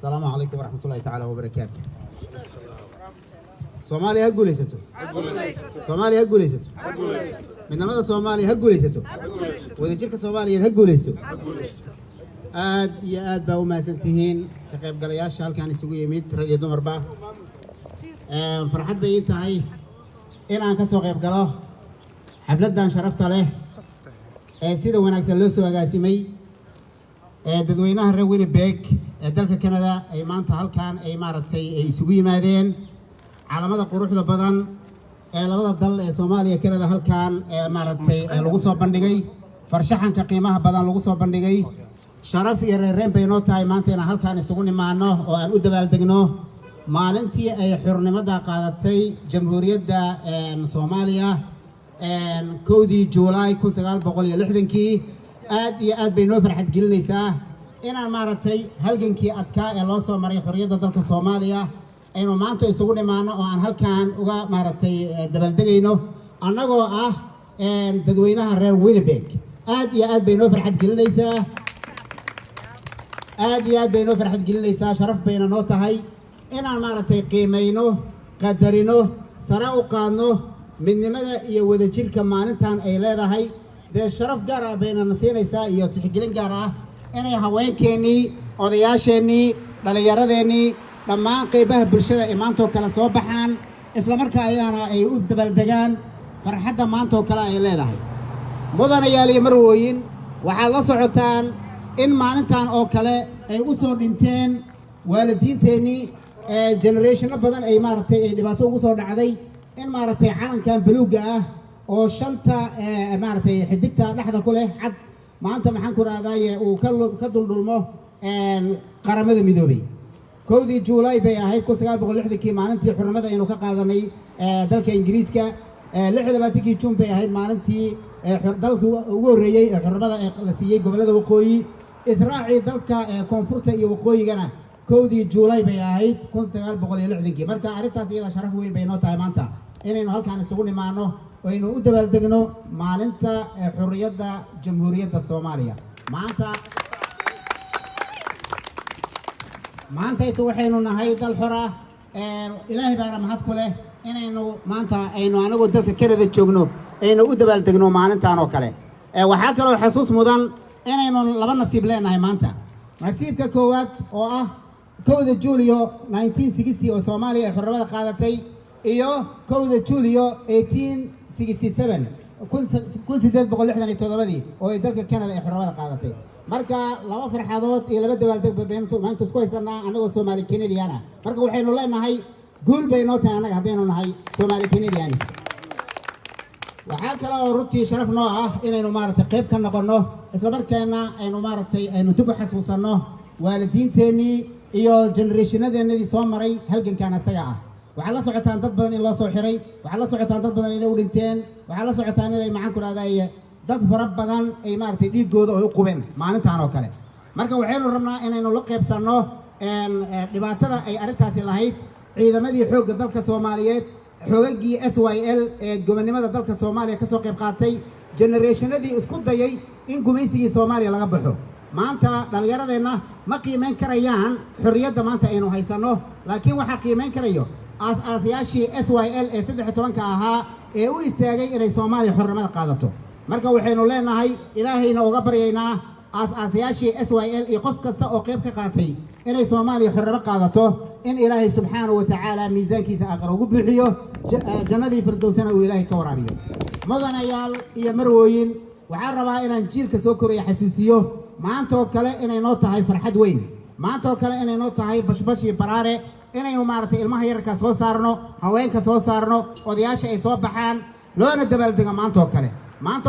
السلام عليكم ورحمة الله تعالى وبركاته. Soomaaliya ha guulaysato. Soomaaliya ha guulaysato. midnimada Soomaaliya ha guulaysato. wadajirka Soomaaliyeed ha guulaysto. aad iyo aad baa u mahadsantihiin ka qaybgalayaasha halkan isugu yimid rag iyo dumarba. farxad bay ii tahay in aan ka soo qayb galo xafladan sharafta leh ee sida wanaagsan loo soo agaasimay dadweynaha reer Winnipeg ee dalka Canada ay maanta halkan ay maaragtay ay isugu yimaadeen caalamada quruxda badan ee labada dal ee Soomaaliya Canada halkan ee maaragtay lagu soo bandhigay farshaxanka qiimaha badan lagu soo bandhigay sharaf iyo reereen bay noo tahay maanta in halkan isugu nimaano oo aan u dabaaldegno maalintii ay xornimada qaadatay jamhuuriyadda Soomaaliya 1 July 1960 aad iyo aad bay noo farxad gelinaysaa inaan maaragtay halgankii adkaa ee loo soo maray xorriyadda dalka Soomaaliya aynu maanta isugu nimaano oo aan halkan uga maaragtay dabaaldegayno annagoo ah dadweynaha reer Winnipeg aad iyo aad bay noo farxad gelinaysaa sharaf bayna noo tahay inaan maaragtay qiimayno qadarino sare u qaadno midnimada iyo wadajirka maalintan ay leedahay dee sharaf gaar ah bayna nasiinaysaa iyo tixgelin gaar ah inay haweenkeennii odayaasheenii dhallinyaradeenii dhammaan qaybaha bulshada ee maantoo kale soo baxaan isla markaa ayaana ay u dabaaldegaan farxadda maantoo kale ay leedahay mudanayaal iyo marwooyin waxaad la socotaan in maalintan oo kale ay u soo dhinteen waalidiinteennii generationno badan ay maaragtay ay dhibaato ugu soo dhacday in maaragtay calankan buluugga ah oo shanta maaragtay xidigta dhexda ku leh cad maanta maxaan ku raadaaye uu ka duldhulmo qaramada midoobay 1 July bay ahayd 1960 maalintii xornimada aynu ka qaadanay dalka Ingiriiska 26 June bay ahayd maalintii dalka ugu horeeyay ee xornimada la siiyay gobolada waqooyi israaci dalka koonfurta iyo waqooyigana 1 July bay ahayd 1960 marka arintaas iyada sharaf weyn bay noo tahay maanta inaynu halkaan isugu nimaano oo aynu u dabaaldegno maalinta xorriyadda jamhuuriyadda Soomaaliya maanta inta waxaynu nahay dal xor ah ilaahay baana mahad ku leh inaynu maanta aynu anagoo dalka Canada joogno aynu u dabaaldegno maalintan oo kale waxaa kaloo xasuus mudan inaynu laba nasiib leenahay maanta nasiibka koowaad oo ah 1 Julio 1960 oo Soomaaliya ay xornimada qaadatay iyo 1 Julio 1867 1867 oo ay dalka Canada ay xornimada qaadatay marka laba farxadood iyo laba dabaaldeg beento maanta isku haysanaa anagoo Soomaali Canadian marka waxaynu leenahay guul bay noo tahay anaga hadaynu nahay Soomaali Canadian waxaa kale oo runtii sharaf noo ah inaynu maaragtay qayb ka noqono isla markaana aynu maaragtay aynu dib u xasuusanno waalidiinteennii iyo generationadeennii soo maray halgankan asaga ah waxaa la socotaan dad badan in loo soo xiray waxaa la socotaan dad badan inay u dhinteen waxaa la socotaan inay maxaan ku raadaaye dad fara badan ay maaragtay dhiigooda ay u qubeen maalintan oo kale marka waxaynu rabnaa inaynu la qaybsanno dhibaatada ay arrintaasi lahayd ciidamadii xoogga dalka Soomaaliyeed xoogagii SYL ee gobonimada dalka Soomaaliya ka soo qayb qaatay generationadii isku dayay in gumaysigii Soomaaliya laga baxo maanta dhalinyaradeenna ma qiimeyn karayaan xorriyadda maanta aynu haysanno laakiin waxa qiimeyn karayo aas-aasayaashii SYL ee 13 ahaa ee u istaagay inay Soomaaliya xornimada qaadato marka waxaynu leenahay ilaahayna uga baryaynaa aas-aasayaashii SYL iyo qof kasta oo qayb ka qaatay inay Soomaaliya xornimo qaadato in ilaahay subxaanahu wa tacaala miisaankiisa aqal ugu bixiyo jannadii firdowsana uu ilaahay ka waraabiyo mudanayaal iyo marwooyin waxaan rabaa inaan jiilka soo koraya xasuusiyo maanta oo kale inay noo tahay farxad weyn maanta oo kale inay noo tahay bashbash iyo baraare inaynu maaragtay ilmaha yararka soo saarno haweenka soo saarno odayaasha ay soo baxaan loona dabaaldega maanta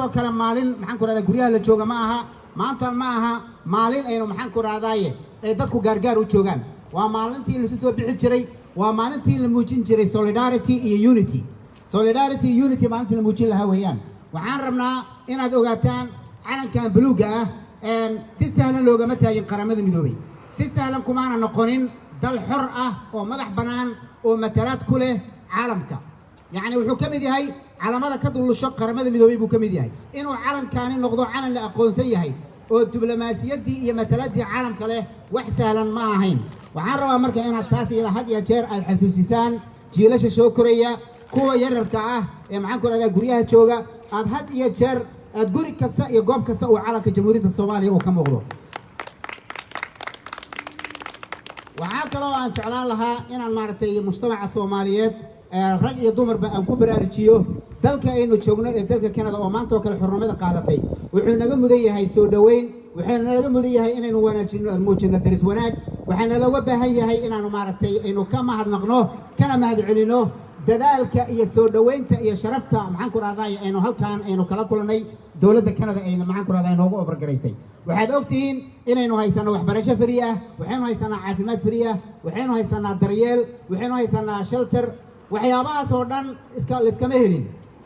oo kale maalin maxaan ku radaa guryaha la jooga ma aha maanta ma aha maalin aynu maxaan ku raadaaye ay dadku gaargaar u joogaan waa maalintii la soo bixi jiray waa maalintii la muujin jiray solidarity iyo unity maalintii la muujin lahaa weeyaan waxaan rabnaa inaad ogaataan calankan buluugga ah si sahlan loogama taagin qaramada midoobay si sahlan kumaana noqonin dal xor ah oo madax bannaan oo matalaad ku leh caalamka yacni wuxuu ka mid yahay calamada ka dulusho qaramada midoobay buu ka mid yahay inuu calankaani noqdo calan la aqoonsan yahay oo diblomaasiyaddii iyo matalaadii caalamka leh wax sahlan ma ahayn waxaan rabaa marka inaad taas iyada had iyo jeer aad xasuusisaan jiilasha soo koraya kuwa yararka ah ee maxaan ku rahdaa guryaha jooga aad had iyo jeer aad guri kasta iyo goob kasta uu calanka jamhuuriyadda Soomaaliya uu ka muuqdo waxaa kaloo aan jeclaan lahaa inaan maaragtay mujtamaca Soomaaliyeed rag iyo dumarba aan ku baraarujiyo dalka aynu joogno ee dalka Canada oo maanta oo kale xornimada qaadatay wuxuu naga mudan yahay soo dhaweyn waxaana naga mudan yahay inaynu wanaajino muujino daris wanaag waxaana looga baahan yahay inaanu maaragtay aynu ka mahadnaqno kana mahadcelino dadaalka iyo soo dhaweynta iyo sharafta maxaan ku raadayay aynu halkaan aynu kala kulanay dawladda Canada aynu maxaan ku raadayay noogu overgaraysay waxaad ogtihiin inaynu haysano waxbarasho free ah waxaynu haysanaa caafimaad free ah waxaynu haysanaa daryeel waxaynu haysanaa shelter waxyaabahaas oo dhan iskama helin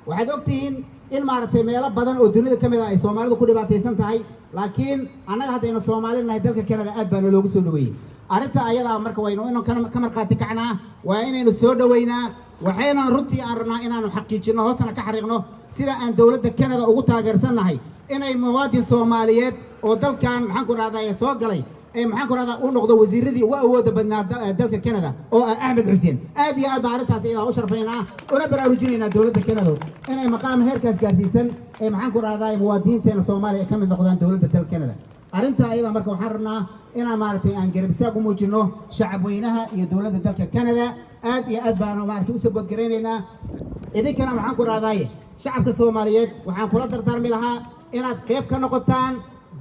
waxaad ogtihiin in maaragtay meelo badan oo dunida ka mid ah ay Soomaalidu ku dhibaataysan tahay laakiin annaga haddaynu Soomaali nahay dalka Canada aad baa loogu soo dhaweeyay arrinta ayada marka waynu inaan ka marqaati kacnaa waa inaynu soo dhaweynaa waxayna runtii aan rabnaa inaanu xaqiijino hoostana ka xariiqno sida aan dawladda Canada ugu taageersanahay inay muwaadin Soomaaliyeed oo dalkan maxaan ku raadayay soo galay ee maxaan ku raadayay uu noqdo wasiiradii ugu awooda badnaa dalka Canada oo Ahmed Xuseen aad iyo aad baa arrintaas iyada u sharfaynaa una baraarujinayna dawladda Canada inay maqaam heerkaas gaarsiisan ee maxaan ku raadayay muwaadiniinteena Soomaaliya ka mid noqdaan dawladda dalka Canada arrinta ayada marka waxaan rabnaa inaan maaragtay aan garab istaag u muujino shacab weynaha iyo dawladda dalka Canada aad iyo aad baan maaragtay u sabab gareynaynaa idinkana waxaan ku raadayay shacabka Soomaaliyeed waxaan kula dardaarmi lahaa inaad qayb ka noqotaan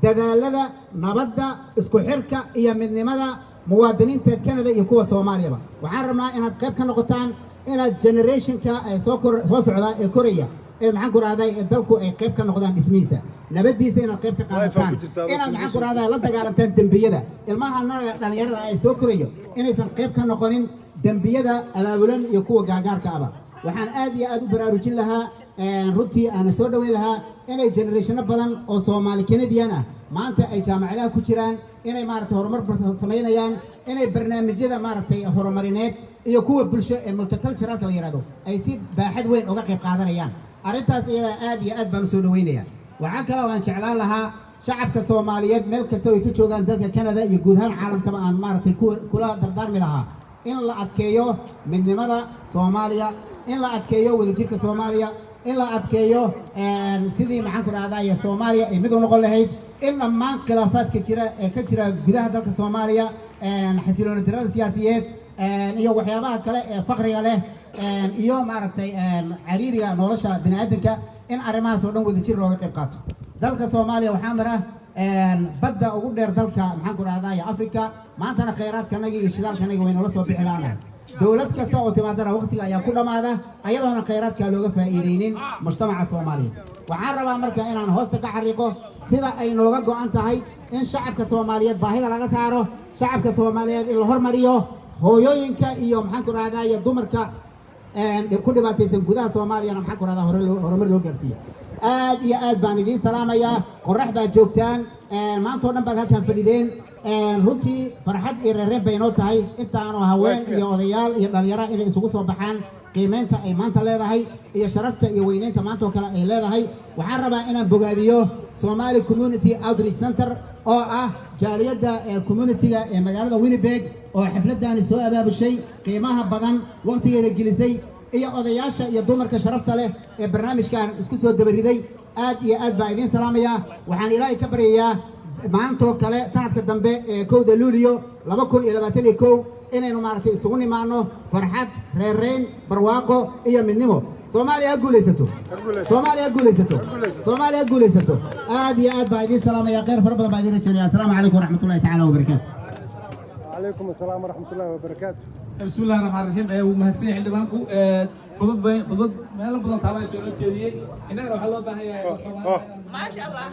dadaalada nabadda isku xirka iyo midnimada muwaadiniinta Canada iyo kuwa Soomaaliyaba waxaan rabnaa inaad qayb ka noqotaan inaad generationka ay soo socda ee Korea ee maxaan ku raadayay dalku ay qayb ka noqdaan dhismiisa nabadiisa inaad qayb ka qaadataan inaad maxaan ku raadayay la dagaalantaan dambiyada ilmaha dhalinyarada ay soo korayo inaysan qayb ka noqonin dambiyada abaabulan iyo kuwa gaagaarka ah waxaan aad iyo aad u baraarujin lahaa runtii aan soo dhaweyn lahaa inay generationo badan oo Soomaali Canadian ah maanta ay jaamacadaha ku jiraan inay maaragtay horumar sameynayaan inay barnaamijyada maaragtay horumarineed iyo kuwa bulsho ee multiculturalka la yiraahdo ay si baaxad weyn uga qayb qaadanayaan arrintaas iyada aad iyo aad baan soo dhaweynayaa waxaa kale oo aan jeclaan lahaa shacabka Soomaaliyeed meel kasta oo ay ka joogaan dalka Canada iyo guud ahaan caalamkaba aan maaragtay kula dardaarmi lahaa in la adkeeyo midnimada Soomaaliya in la adkeeyo wadajirka Soomaaliya in la adkeeyo sidii maxaan ku raadayay Soomaaliya ay mid u noqon lahayd in dhammaan khilaafaadka jira ee ka jira gudaha dalka Soomaaliya xasilooni darrada siyaasiyeed iyo waxyaabaha kale ee faqriga leh iyo maaragtay cariiriga nolosha bini'aadanka in arrimahaas oo dhan wadajir looga qayb qaato dalka Soomaaliya waxaa mara badda ugu dheer dalka maxaan ku raadayay Afrika maantana kheyraadkanaga iyo shidaalkanaga way nala soo bixi lahayn dawlad kasta oo timaadana waqtiga ayaa ku dhamaada ayadoona kheyraadka looga faa'iideynin mujtamaca Soomaaliyeed waxaan rabaa marka inaan hoosta ka xariiqo sida ay nooga go'an tahay in shacabka Soomaaliyeed baahida laga saaro shacabka Soomaaliyeed in la hormariyo hooyooyinka iyo maxaan ku raadayay dumarka ku dhibaataysan gudaha Soomaaliya maxaan ku raadayay horumar loo gaarsiiyo aad iyo aad baan idin salaamayaa qorax baa joogtaan maanta oo dhan baad halkan fadhideen runtii farxad iyo reereen bay noo tahay intaanu haween iyo odayaal iyo dhalinyaro inay isugu soo baxaan qiimeynta ay maanta leedahay iyo sharafta iyo weyneynta maanta oo kale ay leedahay waxaan rabaa inaan bogaadiyo Somali Community Outreach Center oo ah jaaliyadda community-ga ee magaalada Winnipeg oo xafladani soo abaabushay qiimaha badan waqtigeeda gelisay iyo odayaasha iyo dumarka sharafta leh ee barnaamijkan isku soo dabariday aad iyo aad baa idin salaamayaa waxaan ilaahay ka baryayaa maanta oo kale sanadka dambe ee 1 Luulyo 2021 inaynu maaragtay isugu nimaano farxad reereyn barwaaqo iyo midnimo Soomaaliya guulaysato Soomaaliya guulaysato Soomaaliya guulaysato aad iyo aad baa idin salaamayaa khayr fara badan baa idin rajaynayaa assalaamu calaykum waraxmatullaahi tacaala wabarakaatuh وعليكم السلام ورحمة الله وبركاته. بسم الله الرحمن الرحيم ومهسين حلبانكو فضل ما لا فضل تعالى سؤال جديد إننا روح الله بها ما شاء الله